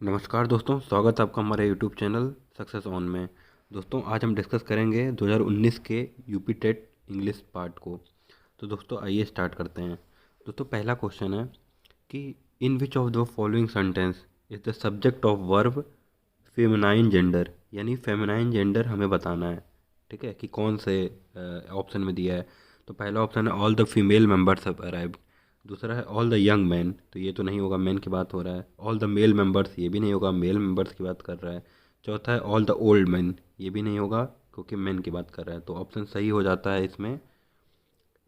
नमस्कार दोस्तों, स्वागत है आपका हमारे यूट्यूब चैनल सक्सेस ऑन में। दोस्तों आज हम डिस्कस करेंगे 2019 के यूपी टेट इंग्लिश पार्ट को। तो दोस्तों आइए स्टार्ट करते हैं। दोस्तों पहला क्वेश्चन है कि in which of the following sentence is the subject of verb feminine gender, यानी फेमिनाइन जेंडर हमें बताना है। ठीक है, कि कौन से ऑप्शन में दिया है। तो पहला ऑप्शन है all the female members have arrived. दूसरा है ऑल द यंग मैन, तो ये तो नहीं होगा, मैन की बात हो रहा है। ऑल द मेल मेंबर्स, ये भी नहीं होगा, मेल मेंबर्स की बात कर रहा है। चौथा है ऑल द ओल्ड मैन, ये भी नहीं होगा क्योंकि मैन की बात कर रहा है। तो ऑप्शन सही हो जाता है इसमें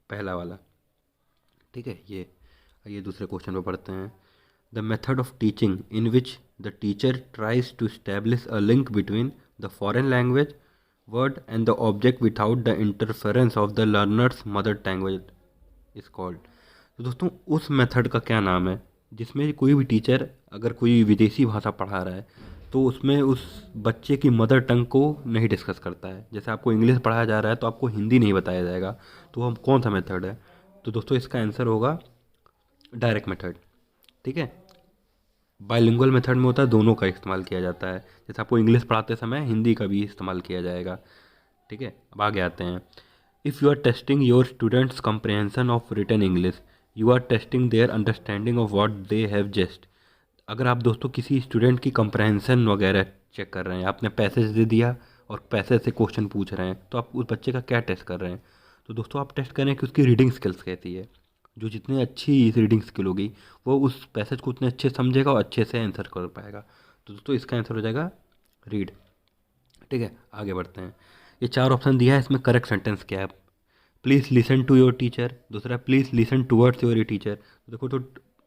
पहला वाला। ठीक है, ये दूसरे क्वेश्चन पे पढ़ते हैं। The method of teaching in which the teacher tries to establish a link between the foreign language word and the object without the interference of the learner's mother language is called. तो दोस्तों उस method का क्या नाम है जिसमें कोई भी टीचर अगर कोई विदेशी भाषा पढ़ा रहा है तो उसमें उस बच्चे की मदर टंग को नहीं डिस्कस करता है। जैसे आपको इंग्लिश पढ़ाया जा रहा है तो आपको हिंदी नहीं बताया जाएगा, तो हम कौन सा मेथड है? तो दोस्तों इसका आंसर होगा डायरेक्ट मेथड। ठीक है, बाइलिंगुअल मेथड में होता है, दोनों का इस्तेमाल किया जाता है। जैसे आपको इंग्लिश पढ़ाते समय हिंदी का भी इस्तेमाल किया जाएगा। ठीक है, अब आगे आते हैं। If you are testing your students' comprehension of written English, you are testing their understanding of what they have just. अगर आप दोस्तों किसी स्टूडेंट की कंप्रहेंशन वगैरह चेक कर रहे हैं, आपने पैसेज दे दिया और पैसेज से क्वेश्चन पूछ रहे हैं, तो आप उस बच्चे का क्या टेस्ट कर रहे हैं? तो दोस्तों आप टेस्ट करें कि उसकी रीडिंग स्किल्स कैसी है। जो जितनी अच्छी रीडिंग स्किल होगी वो उस पैसेज को उतने अच्छे समझेगा और अच्छे से आंसर कर पाएगा। तो दोस्तों इसका आंसर हो जाएगा रीड। ठीक है, आगे बढ़ते हैं। ये चार ऑप्शन दिया है, इसमें करेक्ट सेंटेंस क्या है? Please listen to your teacher, दूसरा please listen towards your teacher. देखो तो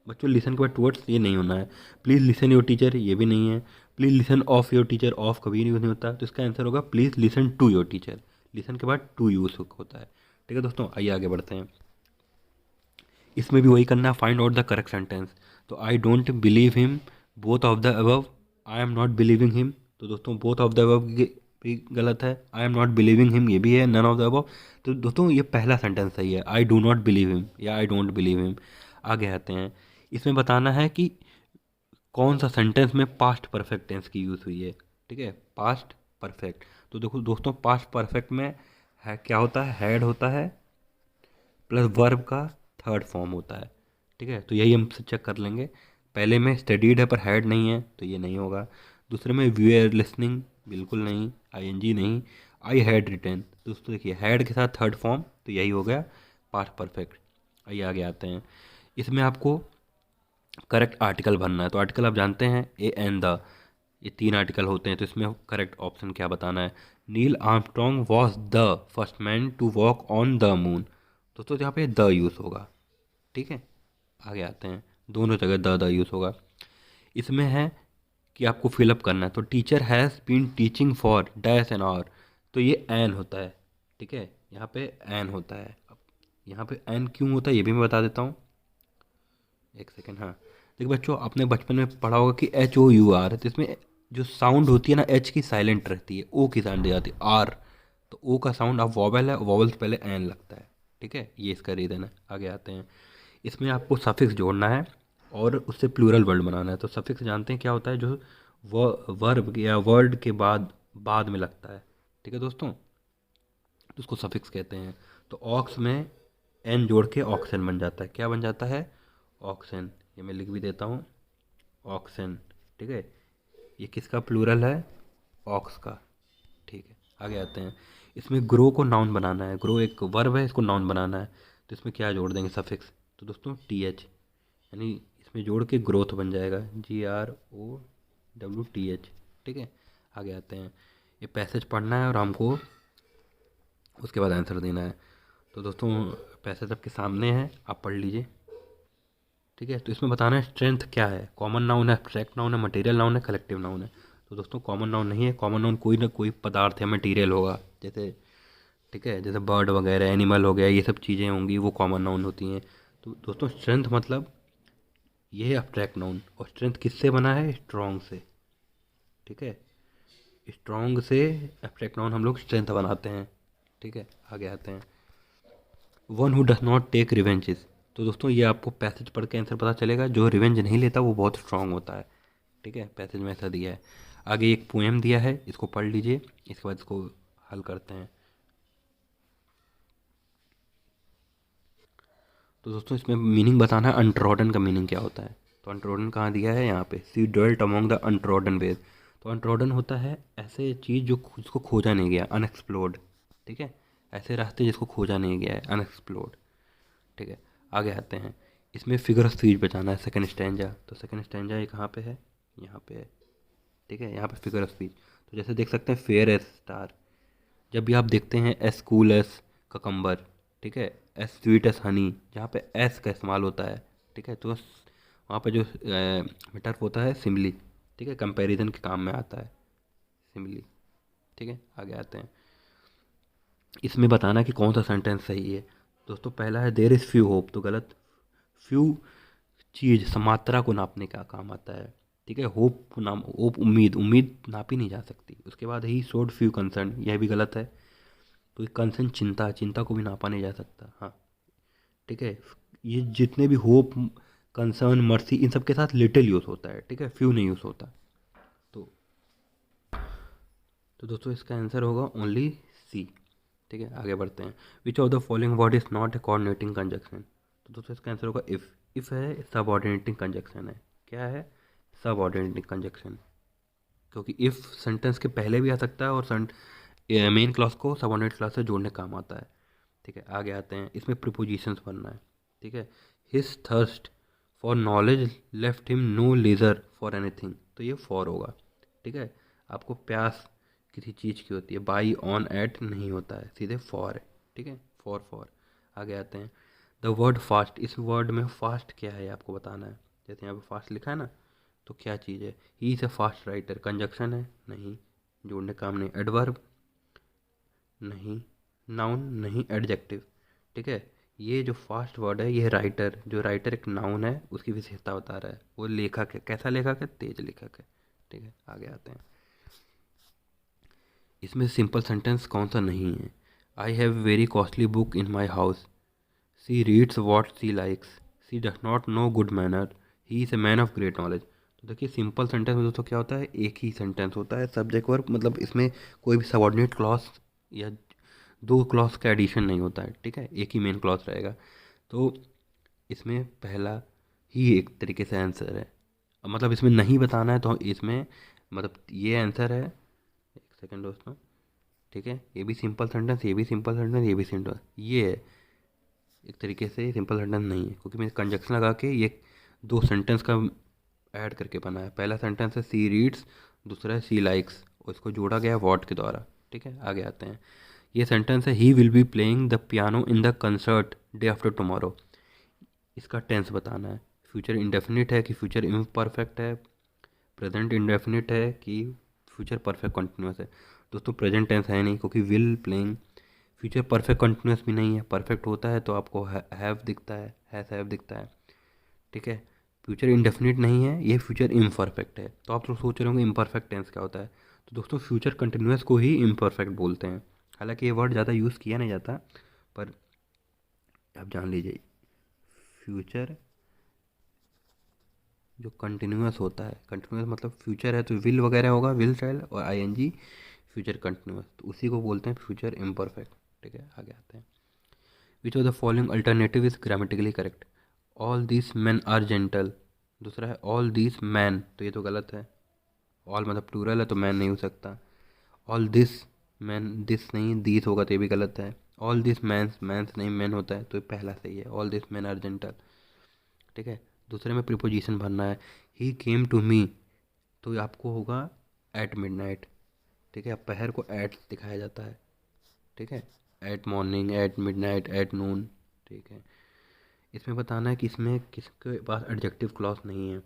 बच्चों लिसन के बाद टूवर्ड्स ये नहीं होना है। प्लीज़ लिसन योर टीचर ये भी नहीं है। Please listen of your teacher, of कभी नहीं होता। तो इसका आंसर होगा please listen to your teacher. Listen के बाद टू यूज होता है। ठीक है दोस्तों, आइए आगे बढ़ते हैं। इसमें भी वही करना है, find out the correct sentence. तो I don't believe him, both of the above, I am not believing him. तो दोस्तों बोथ ऑफ द अबव भी गलत है, I am not believing him ये भी है, नन ऑफ द अबव। तो दोस्तों ये पहला सेंटेंस सही है, I do not believe him या आई डोंट बिलीव हिम। आगे आते हैं। इसमें बताना है कि कौन सा सेंटेंस में पास्ट परफेक्ट टेंस की यूज़ हुई है। ठीक है, पास्ट परफेक्ट। तो देखो दोस्तों पास्ट परफेक्ट में है क्या होता है, हैड होता है प्लस वर्ब का थर्ड फॉर्म होता है। ठीक है, तो यही हम चेक कर लेंगे। पहले में स्टडीड है पर हैड नहीं है, तो ये नहीं होगा। दूसरे में वी आर लिसनिंग, बिल्कुल नहीं। आईएनजी नहीं। आई हैड रिटन, दोस्तों देखिए हैड के साथ थर्ड फॉर्म, तो यही हो गया पास्ट परफेक्ट। आइए आगे आते हैं। इसमें आपको करेक्ट आर्टिकल भरना है। तो आर्टिकल आप जानते हैं, ए एन द, ये तीन आर्टिकल होते हैं। तो इसमें करेक्ट ऑप्शन क्या बताना है? Neil Armstrong was the first man to walk on the moon. दोस्तों यहाँ पे द यूज़ होगा। ठीक है, आगे आते हैं। दोनों जगह द यूज़ होगा। इसमें है कि आपको फिलअप करना है। तो teacher has been teaching for dash an hour, तो ये एन होता है। ठीक है, यहाँ पे एन होता है। अब यहाँ पे एन क्यों होता है ये भी मैं बता देता हूँ, एक सेकेंड। हाँ देखिए बच्चों, आपने बचपन में पढ़ा होगा कि एच ओ यू आर, तो इसमें जो साउंड होती है ना एच की साइलेंट रहती है, ओ की साउंड दी जाती है आर। तो ओ का साउंड अब वॉवल है, वॉवल से पहले एन लगता है। ठीक है, ये इसका रीज़न है। आगे आते हैं। इसमें आपको सफिक्स जोड़ना है और उससे प्लूरल वर्ड बनाना है। तो सफिक्स जानते हैं क्या होता है? जो वर्ब या वर्ड के बाद बाद में लगता है। ठीक है दोस्तों, तो उसको सफिक्स कहते हैं। तो ऑक्स में एन जोड़ के ऑक्सन बन जाता है। क्या बन जाता है? ऑक्सन। ये मैं लिख भी देता हूँ, ऑक्सन। ठीक है, ये किसका प्लूरल है? ऑक्स का। ठीक है, आगे आते हैं। इसमें ग्रो को नाउन बनाना है। ग्रो एक वर्ब है, इसको नाउन बनाना है। तो इसमें क्या जोड़ देंगे? सफिक्स। तो दोस्तों टी एच, यानी इसमें जोड़ के ग्रोथ बन जाएगा, G R O W T H. ठीक है, आगे आते हैं। ये पैसेज पढ़ना है और हमको उसके बाद आंसर देना है। तो दोस्तों पैसेज आपके सामने है, आप पढ़ लीजिए। ठीक है, तो इसमें बताना है स्ट्रेंथ क्या है। कॉमन नाउन है, एब्स्ट्रैक्ट नाउन है, मटेरियल नाउन है, कलेक्टिव नाउन है। तो दोस्तों कॉमन नाउन नहीं है। कॉमन नाउन कोई ना कोई पदार्थ या मटेरियल होगा, जैसे ठीक है, जैसे बर्ड वगैरह, एनिमल हो गया, ये सब चीज़ें होंगी, वो कॉमन नाउन होती हैं। तो दोस्तों स्ट्रेंथ मतलब ये है अब्स्ट्रैक्ट नाउन। और स्ट्रेंथ किससे बना है? स्ट्रॉन्ग से। ठीक है, स्ट्रॉन्ग से अब्स्ट्रैक्ट नाउन हम लोग स्ट्रेंथ बनाते हैं। ठीक है, आगे आते हैं। One who does not take revenges. तो दोस्तों ये आपको पैसेज पढ़ के आंसर पता चलेगा, जो रिवेंज नहीं लेता वो बहुत स्ट्रांग होता है। ठीक है, पैसेज में ऐसा दिया है। आगे एक पोएम दिया है, इसको पढ़ लीजिए, इसके बाद इसको हल करते हैं। तो दोस्तों इसमें मीनिंग बताना है, अनट्रॉडन का मीनिंग क्या होता है। तो अनट्रॉडन कहाँ दिया है, यहाँ पे, सी ड्वेल्ट अमॉन्ग द अनट्रॉडन वेज। तो अनट्रॉडन होता है ऐसे चीज़ जो जिसको खोजा नहीं गया, अनएक्सप्लोर्ड। ठीक है, ऐसे रास्ते जिसको खोजा नहीं गया है, अनएक्सप्लोर्ड। ठीक है, आगे आते हैं। इसमें फिगर ऑफ स्पीच बताना है, सेकंड स्टैंजा। तो सेकंड स्टैंजा ये कहाँ पे है, यहाँ पे है। ठीक है, यहाँ पे फिगर ऑफ स्पीच। तो जैसे देख सकते हैं, फेयर एज स्टार। जब भी आप देखते हैं एस कूल एस ककम्बर, ठीक है, एस स्वीट एस हनी, जहाँ पे एस का इस्तेमाल होता है, ठीक है, तो वहाँ पे जो मीटर होता है सिमली। ठीक है, कंपैरिजन के काम में आता है सिमली। ठीक है, आगे आते हैं। इसमें बताना कि कौन सा सेंटेंस सही है। दोस्तों पहला है देयर इज़ फ्यू होप, तो गलत। फ्यू चीज़ मात्रा को नापने का काम आता है। ठीक है, होप नाम, होप उम्मीद, उम्मीद नापी नहीं जा सकती। उसके बाद ही शोड फ्यू कंसर्न, यह भी गलत है। तो कंसर्न चिंता, चिंता को भी नापा नहीं जा सकता। हाँ, ठीक है, ये जितने भी होप, कंसर्न, मर्सी, इन सब के साथ लिटिल यूज़ होता है। ठीक है, फ्यू नहीं यूज़ होता। तो तो दोस्तों इसका आंसर होगा ओनली सी। ठीक है, आगे बढ़ते हैं। Which of the following word is not a coordinating conjunction. तो दोस्तों इसका आंसर होगा इफ़। इफ़ है सबऑर्डिनेटिंग कंजक्शन है। क्या है, सबऑर्डिनेटिंग कंजक्शन। क्योंकि इफ़ सेंटेंस के पहले भी आ सकता है और मेन क्लॉज को सबऑर्डिनेट क्लॉज से जोड़ने का काम आता है। ठीक है, आगे आते हैं। इसमें प्रीपोजिशंस बनना है। ठीक है, his thirst for knowledge left him no leisure for anything, तो ये फॉर होगा। ठीक है, आपको प्यास किसी चीज़ की होती है, बाई ऑन एट नहीं होता है, सीधे फॉर है। ठीक है, फॉर फॉर। आगे आते हैं। द वर्ड फास्ट, इस वर्ड में फास्ट क्या है आपको बताना है। जैसे यहाँ पे फास्ट लिखा है ना, तो क्या चीज़ है। He is a fast writer, conjunction है, नहीं, जोड़ने काम नहीं। एडवर्ब नहीं, नाउन नहीं, एडजेक्टिव। ठीक है, ये जो फास्ट वर्ड है, ये राइटर, जो राइटर एक नाउन है, उसकी विशेषता बता रहा है। वो लेखक है, कैसा लेखक है, तेज लेखक है। ठीक है, आगे आते हैं। इसमें सिंपल सेंटेंस कौन सा नहीं है। I have very costly book in my house, she reads what she likes, she does not know good manner, he is a man of great knowledge. तो देखिए सिंपल सेंटेंस में दोस्तों क्या होता है, एक ही सेंटेंस होता है, सब्जेक्ट वर्ब, मतलब इसमें कोई भी सबऑर्डिनेट क्लॉज या दो क्लॉज का एडिशन नहीं होता है। ठीक है, एक ही मेन क्लॉज रहेगा। तो इसमें पहला ही एक तरीके से आंसर है। मतलब इसमें नहीं बताना है तो इसमें, मतलब ये आंसर है। एक सेकंड दोस्तों, ठीक है, ये भी सिंपल सेंटेंस, ये भी सिंपल सेंटेंस, ये भी सिंपल, ये है एक तरीके से सिंपल सेंटेंस नहीं है, क्योंकि मैंने कंजक्शन लगा के ये दो सेंटेंस का ऐड करके बना है। पहला सेंटेंस है सी रीड्स, दूसरा है सी लाइक्स, और इसको जोड़ा गया है वॉट के द्वारा। ठीक है, आगे आते हैं। ये सेंटेंस है he will be playing the piano in the concert day after tomorrow. इसका टेंस बताना है। फ्यूचर इंडेफिनिट है कि फ्यूचर इम्परफेक्ट है, प्रेजेंट इंडेफिनिट है कि फ्यूचर परफेक्ट कंटिन्यूस है। दोस्तों प्रेजेंट टेंस है नहीं, क्योंकि will playing. Future perfect continuous भी नहीं है, परफेक्ट होता है तो आपको हैव दिखता है, हैज़ हैव दिखता है। ठीक है, फ्यूचर इंडेफिनिट नहीं है, ये फ्यूचर इम्परफेक्ट है। तो आप लोग सोच रहे होंगे इम्परफेक्ट टेंस क्या होता है। तो दोस्तों फ्यूचर कंटिन्यूस को ही इम्परफेक्ट बोलते हैं। हालांकि ये वर्ड ज़्यादा यूज़ किया नहीं जाता, पर आप जान लीजिए, फ्यूचर जो कंटिन्यूस होता है, कंटिन्यूस मतलब फ्यूचर है तो विल वगैरह होगा, विल चाइल्ड और आईएनजी, फ्यूचर कंटिन्यूस, तो उसी को बोलते हैं फ्यूचर इम्परफेक्ट। ठीक है, आगे आते हैं। Which of the following alternative is grammatically correct. All this man are gentle, दूसरा है ऑल दिस मैन, तो ये तो गलत है। ऑल मतलब प्लूरल है तो मैन नहीं हो सकता। ऑल दिस मैन, दिस नहीं, दिस होगा तो ये भी गलत है। ऑल दिस मैंस, मैंस नहीं, मैन होता है, तो ये पहला सही है, all this man are gentle. ठीक है, दूसरे में प्रीपोजिशन भरना है। ही केम टू मी, तो आपको होगा एट मिडनाइट। ठीक है, पहर को एट दिखाया जाता है। ठीक है, at morning, at midnight, at noon. ठीक है, इसमें बताना है कि इसमें किसके पास एडजेक्टिव क्लॉज नहीं है।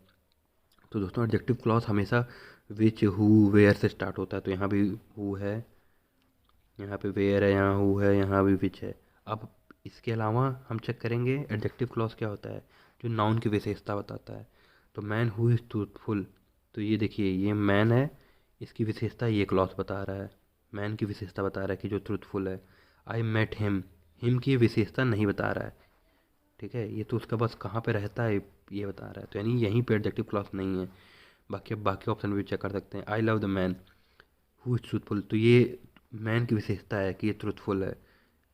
तो दोस्तों एडजेक्टिव क्लॉज हमेशा विच, हु, वेयर से स्टार्ट होता है। तो यहाँ भी हु है, यहाँ पे वेयर है, यहाँ हु है, यहाँ भी विच है। अब इसके अलावा हम चेक करेंगे एडजेक्टिव क्लॉज क्या होता है, जो नाउन की विशेषता बताता है। तो मैन हु इज़ ट्रूथफुल, तो ये देखिए ये मैन है, इसकी विशेषता ये क्लॉज बता रहा है, मैन की विशेषता बता रहा है कि जो ट्रूथफुल है। आई मेट हिम, हिम की विशेषता नहीं बता रहा है। ठीक है, ये तो उसका बस कहाँ पे रहता है ये बता रहा है, तो यानी यहीं पे एडजेक्टिव क्लॉज नहीं है। बाकी ऑप्शन भी चेक कर सकते हैं। I love the man who is truthful, तो ये मैन की विशेषता है कि ये ट्रूथफुल है।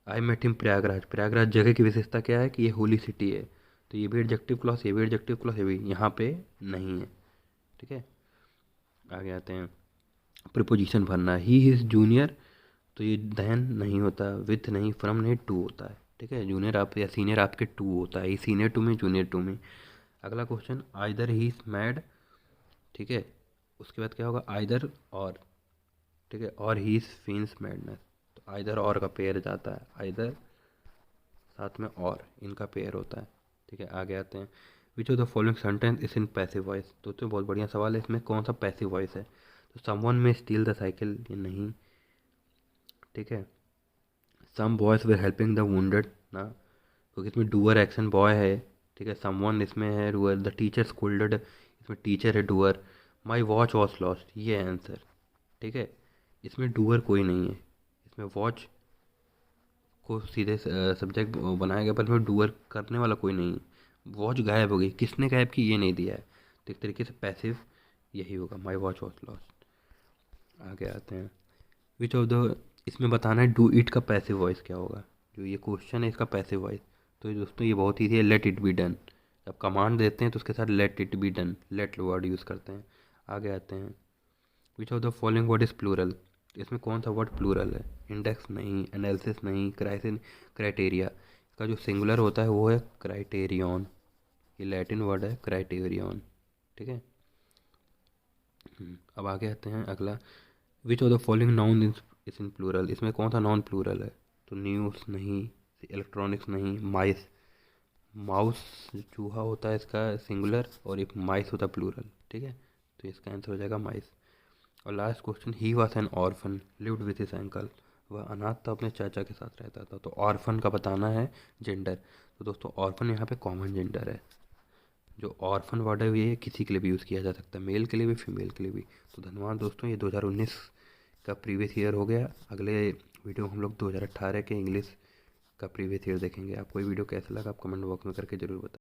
I met him Prayagraj, Prayagraj जगह की विशेषता क्या है कि ये होली सिटी है। तो ये भी एडजेक्टिव क्लॉज, ये भी एडजेक्टिव क्लॉज, ये भी यहाँ पे नहीं है। ठीक है, आगे आते हैं। प्रिपोजिशन भरना, ही इज जूनियर, तो ये देन नहीं होता, विथ नहीं, फ्रॉम नहीं, टू होता है। ठीक है, जूनियर आप या सीनियर आपके टू होता है, ये सीनियर टू में, जूनियर टू में। अगला question, either he is mad. ठीक है, उसके बाद क्या होगा, आइदर और। ठीक है, और ही इज फील्स मैडनेस, तो आइदर और का पेयर जाता है, आइदर साथ में और, इनका पेयर होता है। ठीक है, आगे आते हैं। Which of the following sentence is in passive voice, तो बहुत बढ़िया सवाल है, इसमें कौन सा पैसिव वॉइस है। तो समवन में स्टील द साइकिल, ये नहीं। ठीक है, some boys were helping the wounded ना, क्योंकि इसमें डूअर एक्शन बॉय है। ठीक है, समवन इसमें है डूअर, द टीचर स्कोल्डेड इसमें टीचर है doer, my watch was lost, ये है आंसर। ठीक है, इसमें डूअर कोई नहीं है, इसमें वॉच को सीधे सब्जेक्ट बनाया गया, पर इसमें डूअर करने वाला कोई नहीं है। वॉच गायब हो गई, किसने गायब की ये नहीं दिया है, तो एक तरीके से पैसिव यही होगा, माई वॉच वॉज लॉस्ट। आगे आते हैं। विच ऑफ द, इसमें बताना है डू इट का पैसिव वॉइस क्या होगा, जो ये क्वेश्चन है इसका पैसिव वॉइस। तो दोस्तों ये बहुत ईजी है, लेट इट बी डन। जब कमांड देते हैं तो उसके साथ let it be done, let word use करते हैं। आगे आते हैं। Which of the following word is plural, इसमें कौन सा वर्ड प्लूरल है, इंडेक्स नहीं, एनालिसिस नहीं, क्राइसिस, क्राइटेरिया। इसका जो सिंगुलर होता है वो है क्राइटेरियन, ये लैटिन वर्ड है क्राइटेरियन। ठीक है, अब आगे आते हैं अगला। Which of the following noun is in plural, इसमें कौन सा नाउन प्लूरल है, तो न्यूज़ नहीं, इलेक्ट्रॉनिक्स नहीं, माइस, माउस चूहा होता है इसका सिंगुलर, और एक माइस होता है प्लूरल। ठीक है, तो इसका आंसर हो जाएगा माइस। और last question, he was an orphan lived with his uncle, वह अनाथ था, अपने चाचा के साथ रहता था। तो ऑर्फन का बताना है जेंडर। तो दोस्तों ऑर्फन यहाँ पे कॉमन जेंडर है, जो ऑर्फन वर्ड है ये किसी के लिए भी यूज़ किया जा सकता है, मेल के लिए भी, फीमेल के लिए भी। तो धन्यवाद दोस्तों, ये 2019 का प्रीवियस ईयर हो गया। अगले वीडियो हम लोग 2018 के इंग्लिश का प्रीवियस ईयर देखेंगे। आपको ये वीडियो कैसा लगा आप कमेंट बॉक्स में करके ज़रूर बताएं।